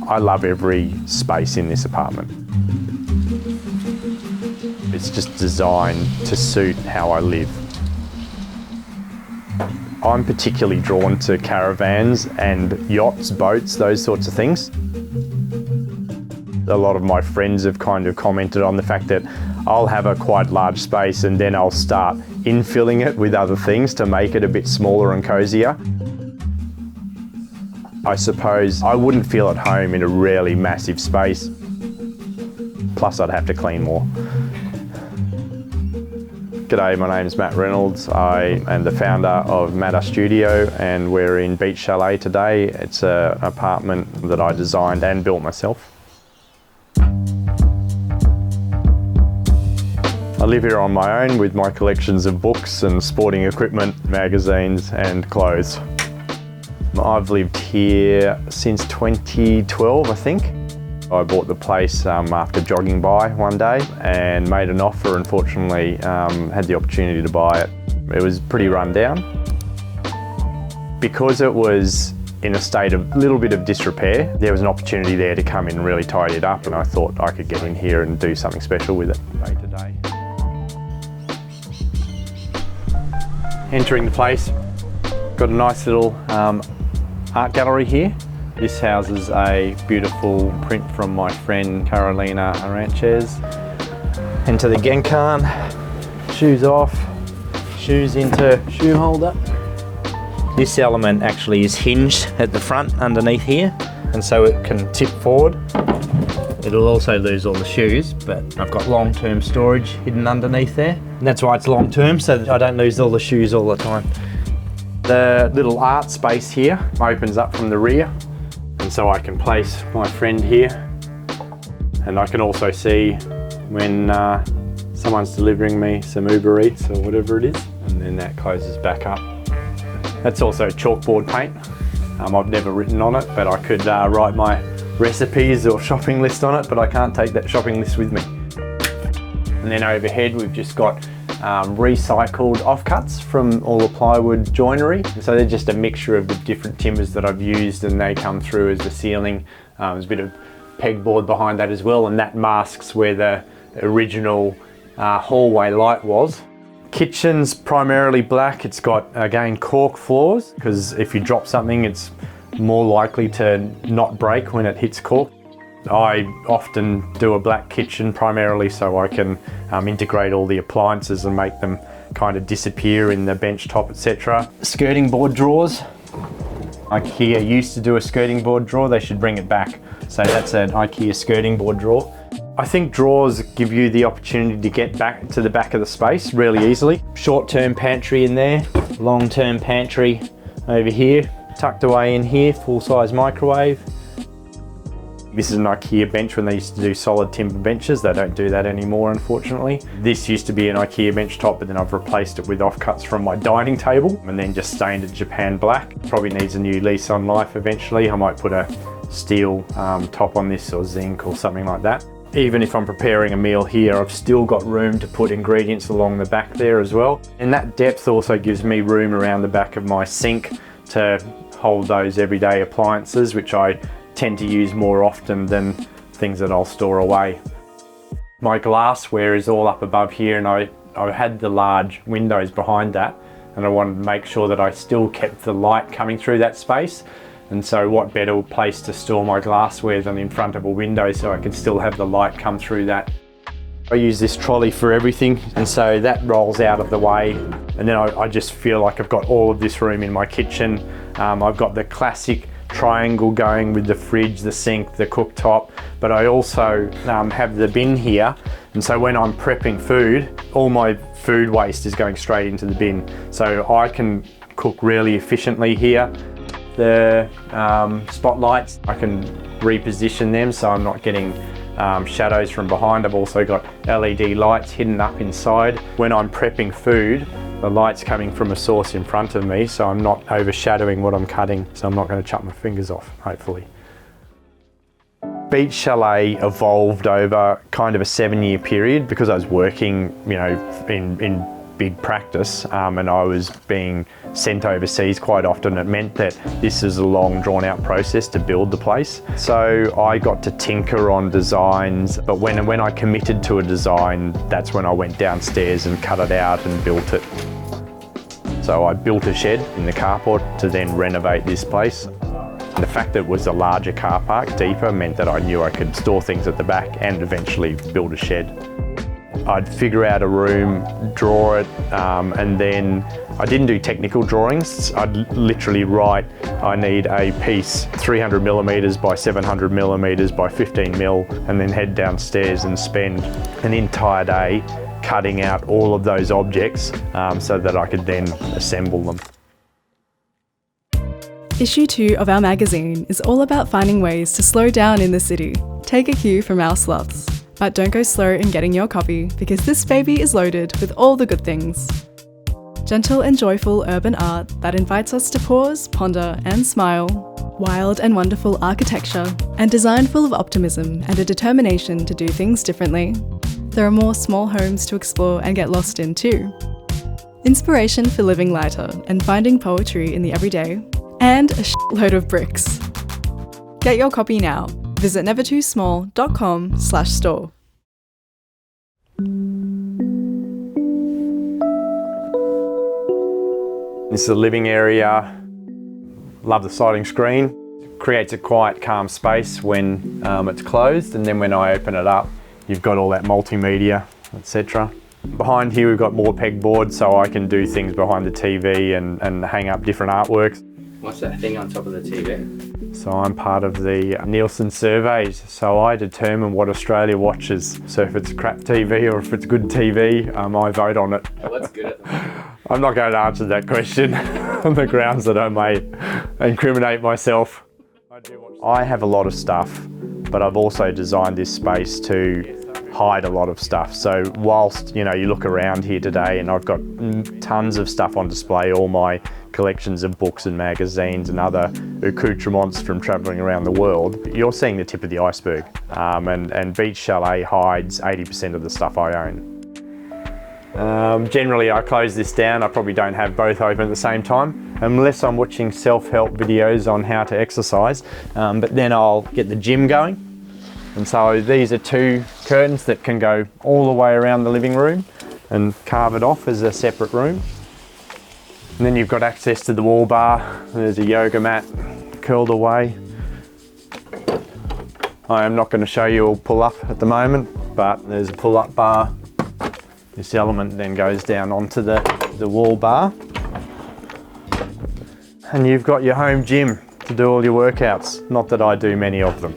I love every space in this apartment. It's just designed to suit how I live. I'm particularly drawn to caravans and yachts, boats, those sorts of things. A lot of my friends have kind of commented on the fact that I'll have a quite large space and then I'll start infilling it with other things to make it a bit smaller and cozier. I suppose I wouldn't feel at home in a really massive space. Plus I'd have to clean more. G'day, my name's Matt Reynolds. I am the founder of Matter Studio and we're in Beach Chalet today. It's an apartment that I designed and built myself. I live here on my own with my collections of books and sporting equipment, magazines and clothes. I've lived here since 2012, I think. I bought the place after jogging by one day and made an offer. Unfortunately, had the opportunity to buy it. It was pretty run down. Because it was in a state of little bit of disrepair, there was an opportunity there to come in and really tidy it up, and I thought I could get in here and do something special with it day to day. Entering the place, got a nice little art gallery here. This houses a beautiful print from my friend Carolina Aranches. Into the Genkan, shoes off, shoes into shoe holder. This element actually is hinged at the front underneath here, and so it can tip forward. It'll also lose all the shoes, but I've got long-term storage hidden underneath there. And that's why it's long-term, so that I don't lose all the shoes all the time. The little art space here opens up from the rear, and so I can place my friend here, and I can also see when someone's delivering me some Uber Eats or whatever it is, and then that closes back up. That's also chalkboard paint. I've never written on it, but I could write my recipes or shopping list on it, but I can't take that shopping list with me. And then overhead we've just got recycled offcuts from all the plywood joinery. So they're just a mixture of the different timbers that I've used, and they come through as the ceiling. There's a bit of pegboard behind that as well, and that masks where the original hallway light was. Kitchen's primarily black. It's got, again, cork floors, because if you drop something it's more likely to not break when it hits cork. I often do a black kitchen primarily so I can integrate all the appliances and make them kind of disappear in the bench top, etc. Skirting board drawers. IKEA used to do a skirting board drawer, they should bring it back. So that's an IKEA skirting board drawer. I think drawers give you the opportunity to get back to the back of the space really easily. Short-term pantry in there, long-term pantry over here. Tucked away in here, full-size microwave. This is an IKEA bench when they used to do solid timber benches. They don't do that anymore, unfortunately. This used to be an IKEA bench top, but then I've replaced it with offcuts from my dining table and then just stained it Japan black. Probably needs a new lease on life eventually. I might put a steel top on this or zinc or something like that. Even if I'm preparing a meal here, I've still got room to put ingredients along the back there as well. And that depth also gives me room around the back of my sink to hold those everyday appliances, which I tend to use more often than things that I'll store away. My glassware is all up above here, and I had the large windows behind that, and I wanted to make sure that I still kept the light coming through that space. And so what better place to store my glassware than in front of a window so I can still have the light come through that. I use this trolley for everything, and so that rolls out of the way, and then I just feel like I've got all of this room in my kitchen. I've got the classic triangle going with the fridge, the sink, the cooktop, but I also have the bin here, and so when I'm prepping food, all my food waste is going straight into the bin, so I can cook really efficiently here. The spotlights, I can reposition them so I'm not getting shadows from behind. I've also got LED lights hidden up inside. When I'm prepping food, the light's coming from a source in front of me, so I'm not overshadowing what I'm cutting, so I'm not going to chop my fingers off, hopefully. Beach Chalet evolved over kind of a 7-year period because I was working, you know, in big practice, and I was being sent overseas quite often. It meant that this is a long drawn out process to build the place. So I got to tinker on designs, but when I committed to a design, that's when I went downstairs and cut it out and built it. So I built a shed in the carport to then renovate this place. The fact that it was a larger car park, deeper, meant that I knew I could store things at the back and eventually build a shed. I'd figure out a room, draw it, and then I didn't do technical drawings. I'd literally write, I need a piece 300 millimeters by 700 millimeters by 15 mil, and then head downstairs and spend an entire day cutting out all of those objects so that I could then assemble them. Issue 2 of our magazine is all about finding ways to slow down in the city. Take a cue from our sloths. But don't go slow in getting your copy, because this baby is loaded with all the good things. Gentle and joyful urban art that invites us to pause, ponder and smile. Wild and wonderful architecture, and design full of optimism and a determination to do things differently. There are more small homes to explore and get lost in too. Inspiration for living lighter and finding poetry in the everyday. And a shitload of bricks. Get your copy now. Visit nevertoosmall.com/store. This is a living area. Love the sliding screen. Creates a quiet, calm space when it's closed, and then when I open it up, you've got all that multimedia, etc. Behind here we've got more pegboard, so I can do things behind the TV and hang up different artworks. What's that thing on top of the TV? So I'm part of the Nielsen surveys, so I determine what Australia watches. So if it's crap TV or if it's good TV, I vote on it. What's good at the moment? I'm not going to answer that question on the grounds that I may incriminate myself. I have a lot of stuff, but I've also designed this space to hide a lot of stuff. So whilst, you look around here today and I've got tons of stuff on display, all my collections of books and magazines and other accoutrements from travelling around the world, you're seeing the tip of the iceberg. And Beach Chalet hides 80% of the stuff I own. Generally I close this down. I probably don't have both open at the same time, unless I'm watching self-help videos on how to exercise, but then I'll get the gym going. And so these are 2 curtains that can go all the way around the living room and carve it off as a separate room. And then you've got access to the wall bar. There's a yoga mat curled away. I am not going to show you a pull-up at the moment, but there's a pull-up bar. This element then goes down onto the wall bar. And you've got your home gym to do all your workouts. Not that I do many of them.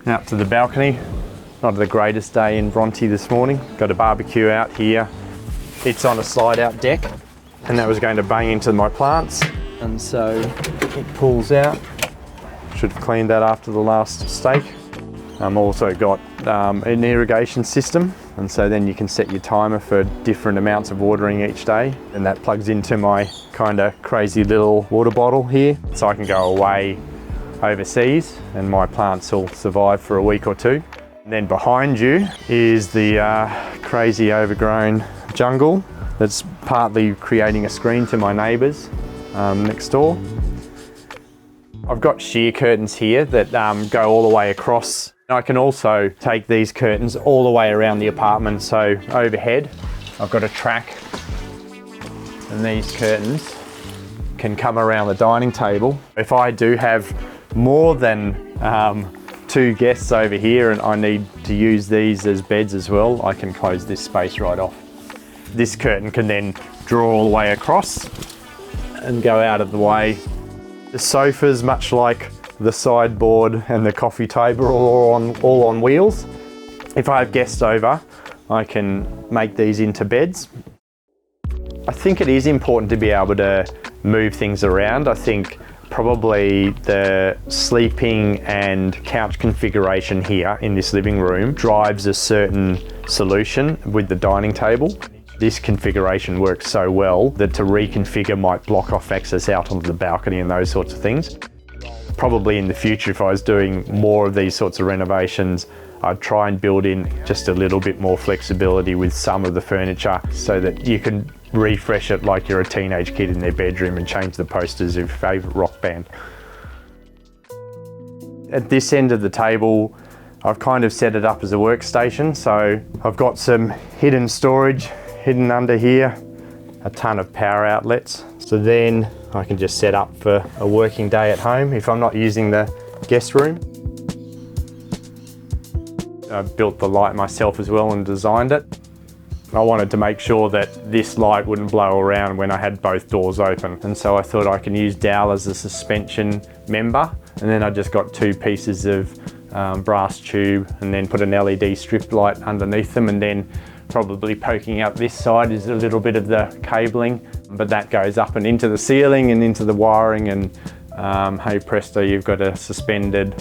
Out to the balcony. Not the greatest day in Bronte this morning. Got a barbecue out here. It's on a slide out deck, and that was going to bang into my plants, and so it pulls out. Should have cleaned that after the last stake. Also got an irrigation system, and so then you can set your timer for different amounts of watering each day, and that plugs into my kind of crazy little water bottle here, so I can go away overseas and my plants will survive for a week or 2. And then behind you is the crazy overgrown jungle that's partly creating a screen to my neighbours next door. I've got sheer curtains here that go all the way across. I can also take these curtains all the way around the apartment, so overhead I've got a track, and these curtains can come around the dining table. If I do have more than 2 guests over here and I need to use these as beds as well, I can close this space right off. This curtain can then draw all the way across and go out of the way. The sofas, much like the sideboard and the coffee table, are all on wheels. If I have guests over, I can make these into beds. I think it is important to be able to move things around. I think probably the sleeping and couch configuration here in this living room drives a certain solution with the dining table. This configuration works so well that to reconfigure might block off access out onto the balcony and those sorts of things. Probably in the future, if I was doing more of these sorts of renovations, I'd try and build in just a little bit more flexibility with some of the furniture so that you can refresh it like you're a teenage kid in their bedroom and change the posters of your favourite rock band. At this end of the table, I've kind of set it up as a workstation, so I've got some hidden storage hidden under here, a ton of power outlets. So then I can just set up for a working day at home if I'm not using the guest room. I built the light myself as well and designed it. I wanted to make sure that this light wouldn't blow around when I had both doors open. And so I thought I can use dowel as a suspension member. And then I just got 2 pieces of brass tube and then put an LED strip light underneath them, and then probably poking out this side is a little bit of the cabling, but that goes up and into the ceiling and into the wiring, and hey presto, you've got a suspended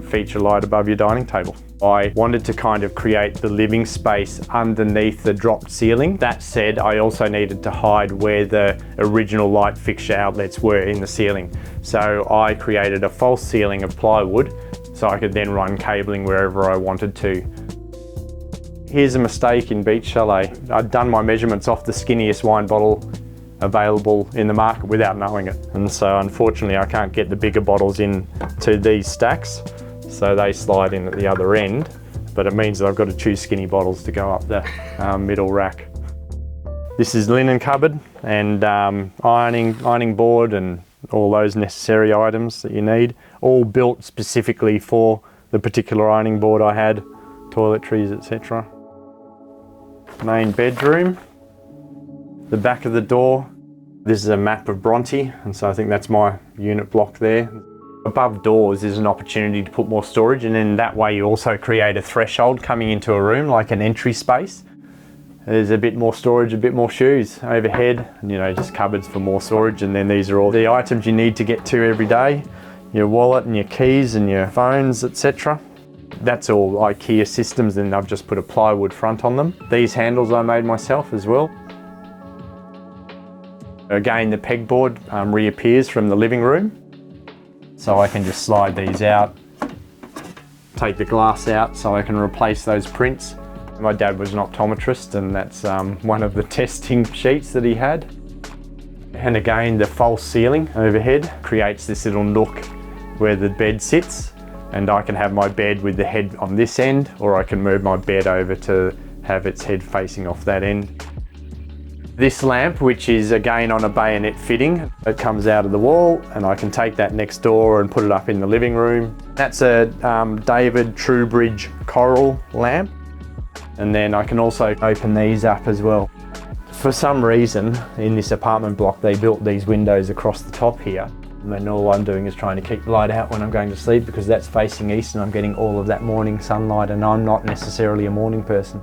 feature light above your dining table. I wanted to kind of create the living space underneath the dropped ceiling. That said, I also needed to hide where the original light fixture outlets were in the ceiling. So I created a false ceiling of plywood so I could then run cabling wherever I wanted to. Here's a mistake in Beach Chalet. I'd done my measurements off the skinniest wine bottle available in the market without knowing it. And so unfortunately I can't get the bigger bottles in to these stacks, so they slide in at the other end, but it means that I've got to choose skinny bottles to go up the middle rack. This is linen cupboard and ironing board and all those necessary items that you need, all built specifically for the particular ironing board I had, toiletries, etc. Main bedroom. The back of the door, this is a map of Bronte, and so I think that's my unit block there. Above doors is an opportunity to put more storage, and then that way you also create a threshold coming into a room, like an entry space. There's a bit more storage, a bit more shoes overhead, and just cupboards for more storage, and then these are all the items you need to get to every day. Your wallet and your keys and your phones, etc. That's all IKEA systems, and I've just put a plywood front on them. These handles I made myself as well. Again, the pegboard reappears from the living room, so I can just slide these out, take the glass out so I can replace those prints. My dad was an optometrist, and that's one of the testing sheets that he had. And again, the false ceiling overhead creates this little nook where the bed sits, and I can have my bed with the head on this end, or I can move my bed over to have its head facing off that end. This lamp, which is again on a bayonet fitting, it comes out of the wall, and I can take that next door and put it up in the living room. That's a David Truebridge coral lamp. And then I can also open these up as well. For some reason, in this apartment block, they built these windows across the top here. And then all I'm doing is trying to keep the light out when I'm going to sleep, because that's facing east and I'm getting all of that morning sunlight, and I'm not necessarily a morning person.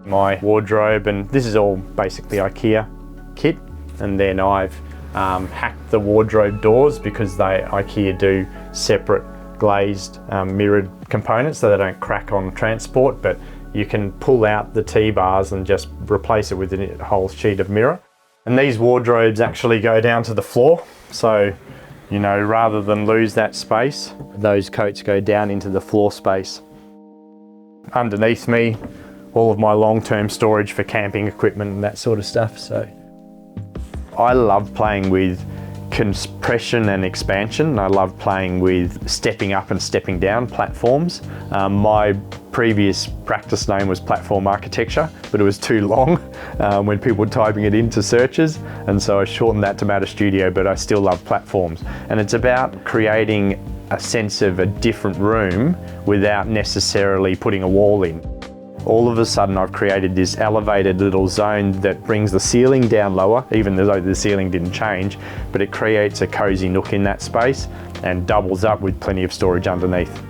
My wardrobe, and this is all basically IKEA kit, and then I've hacked the wardrobe doors because IKEA do separate glazed mirrored components so they don't crack on transport, but you can pull out the T-bars and just replace it with a whole sheet of mirror. And these wardrobes actually go down to the floor, so rather than lose that space, those coats go down into the floor space. Underneath me, all of my long-term storage for camping equipment and that sort of stuff. So I love playing with compression and expansion. I love playing with stepping up and stepping down platforms. My previous practice name was Platform Architecture, but it was too long when people were typing it into searches, and so I shortened that to Matter Studio, but I still love platforms. And it's about creating a sense of a different room without necessarily putting a wall in. All of a sudden I've created this elevated little zone that brings the ceiling down lower, even though the ceiling didn't change, but it creates a cozy nook in that space and doubles up with plenty of storage underneath.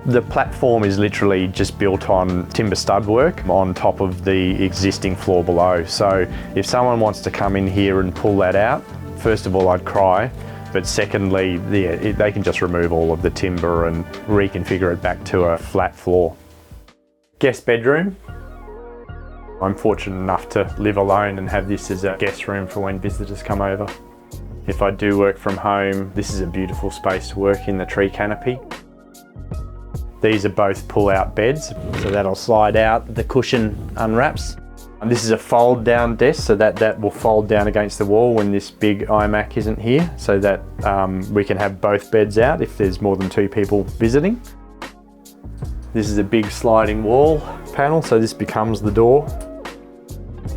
The platform is literally just built on timber stud work on top of the existing floor below. So if someone wants to come in here and pull that out, first of all I'd cry, but secondly they can just remove all of the timber and reconfigure it back to a flat floor. Guest bedroom. I'm fortunate enough to live alone and have this as a guest room for when visitors come over. If I do work from home, this is a beautiful space to work in, the tree canopy. These are both pull-out beds, so that'll slide out, the cushion unwraps. And this is a fold-down desk, so that will fold down against the wall when this big iMac isn't here, so that we can have both beds out if there's more than 2 people visiting. This is a big sliding wall panel, so this becomes the door.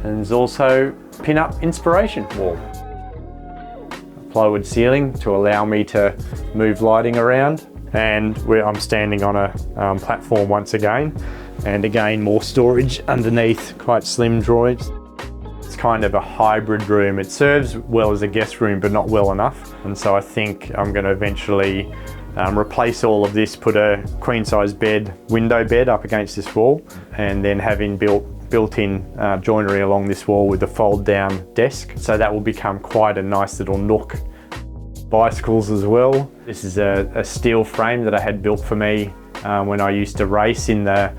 And there's also pin-up inspiration wall. A plywood ceiling to allow me to move lighting around. And I'm standing on a platform once again. And again, more storage underneath, quite slim drawers. It's kind of a hybrid room. It serves well as a guest room, but not well enough. And so I think I'm going to eventually replace all of this, put a queen size bed, window bed up against this wall, and then having built-in joinery along this wall with a fold down desk. So that will become quite a nice little nook. Bicycles as well. This is a steel frame that I had built for me when I used to race in the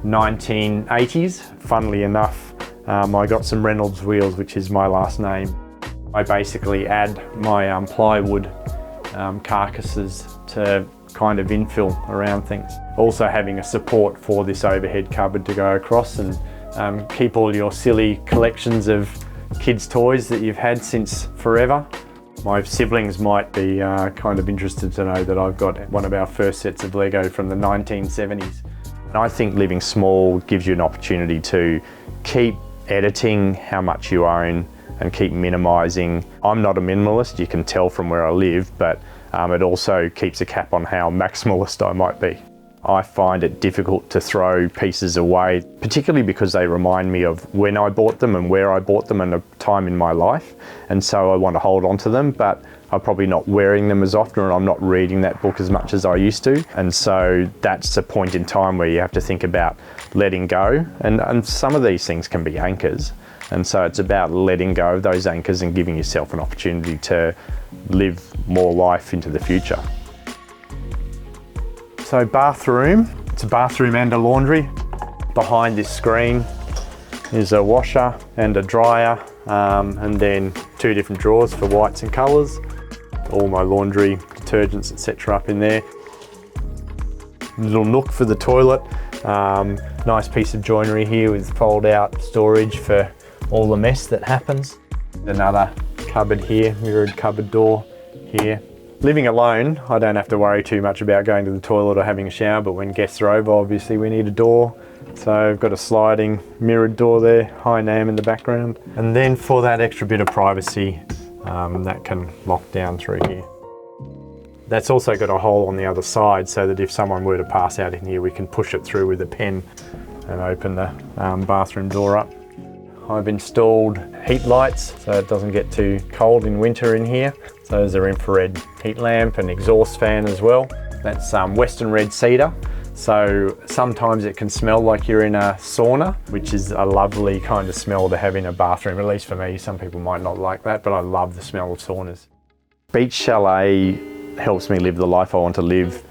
1980s. Funnily enough, I got some Reynolds wheels, which is my last name. I basically add my plywood carcasses to kind of infill around things. Also having a support for this overhead cupboard to go across and keep all your silly collections of kids' toys that you've had since forever. My siblings might be kind of interested to know that I've got one of our first sets of Lego from the 1970s. And I think living small gives you an opportunity to keep editing how much you own and keep minimising. I'm not a minimalist, you can tell from where I live, but it also keeps a cap on how maximalist I might be. I find it difficult to throw pieces away, particularly because they remind me of when I bought them and where I bought them and a time in my life. And so I want to hold on to them, but I'm probably not wearing them as often and I'm not reading that book as much as I used to. And so that's a point in time where you have to think about letting go. And some of these things can be anchors. And so it's about letting go of those anchors and giving yourself an opportunity to live more life into the future. So bathroom, it's a bathroom and a laundry. Behind this screen is a washer and a dryer, and then 2 different drawers for whites and colours. All my laundry, detergents, etc. up in there. Little nook for the toilet. Nice piece of joinery here with fold out storage for all the mess that happens. Another cupboard here, mirrored cupboard door here. Living alone, I don't have to worry too much about going to the toilet or having a shower, but when guests are over, obviously we need a door. So I've got a sliding mirrored door there, high NAM in the background. And then for that extra bit of privacy, that can lock down through here. That's also got a hole on the other side so that if someone were to pass out in here, we can push it through with a pen and open the bathroom door up. I've installed heat lights so it doesn't get too cold in winter in here. So there's an infrared heat lamp and exhaust fan as well. That's Western red cedar. So sometimes it can smell like you're in a sauna, which is a lovely kind of smell to have in a bathroom, at least for me. Some people might not like that, but I love the smell of saunas. Beach Chalet helps me live the life I want to live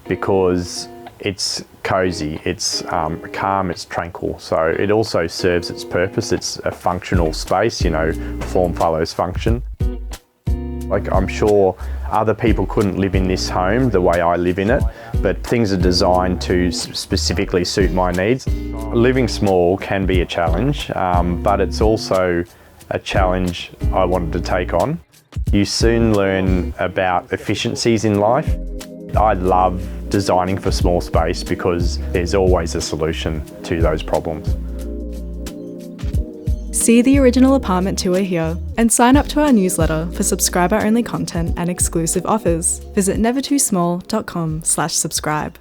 because it's cozy, it's calm, it's tranquil. So it also serves its purpose. It's a functional space, you know, form follows function. Like, I'm sure other people couldn't live in this home the way I live in it, but things are designed to specifically suit my needs. Living small can be a challenge, but it's also a challenge I wanted to take on. You soon learn about efficiencies in life. I love designing for small space because there's always a solution to those problems. See the original apartment tour here and sign up to our newsletter for subscriber-only content and exclusive offers. Visit nevertoosmall.com/subscribe.